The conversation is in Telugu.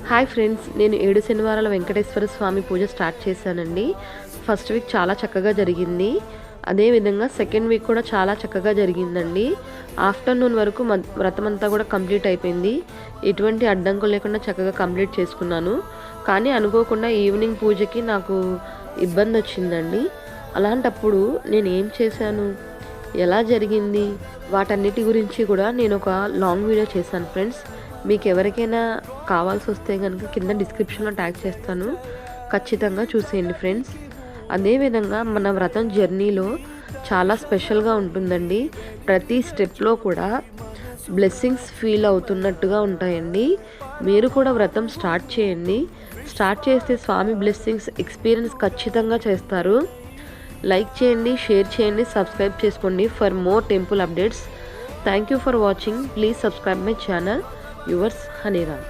హాయ్ ఫ్రెండ్స్, నేను 7 శనివారాల వెంకటేశ్వర స్వామి పూజ స్టార్ట్ చేశానండి. ఫస్ట్ వీక్ చాలా చక్కగా జరిగింది. అదేవిధంగా సెకండ్ వీక్ కూడా చాలా చక్కగా జరిగిందండి. ఆఫ్టర్నూన్ వరకు వ్రతం అంతా కూడా కంప్లీట్ అయిపోయింది. ఎటువంటి అడ్డంకులు లేకుండా చక్కగా కంప్లీట్ చేసుకున్నాను. కానీ అనుకోకుండా ఈవినింగ్ పూజకి నాకు ఇబ్బంది వచ్చిందండి. అలాంటప్పుడు నేను ఏం చేశాను, ఎలా జరిగింది, వాటన్నిటి గురించి కూడా నేను ఒక లాంగ్ వీడియో చేశాను ఫ్రెండ్స్. మీకు ఎవరికైనా కావాల్సి వస్తే కనుక కింద డిస్క్రిప్షన్లో ట్యాగ్ చేస్తాను, ఖచ్చితంగా చూసేయండి ఫ్రెండ్స్. అదేవిధంగా మన వ్రతం జర్నీలో చాలా స్పెషల్గా ఉంటుందండి. ప్రతి స్టెప్లో కూడా బ్లెస్సింగ్స్ ఫీల్ అవుతున్నట్టుగా ఉంటాయండి. మీరు కూడా వ్రతం స్టార్ట్ చేయండి. స్టార్ట్ చేస్తే స్వామి బ్లెస్సింగ్స్ ఎక్స్పీరియన్స్ ఖచ్చితంగా చేస్తారు. లైక్ చేయండి, షేర్ చేయండి, సబ్స్క్రైబ్ చేసుకోండి for more temple updates. Thank you for watching. Please subscribe my channel. Yours హనీరామ్.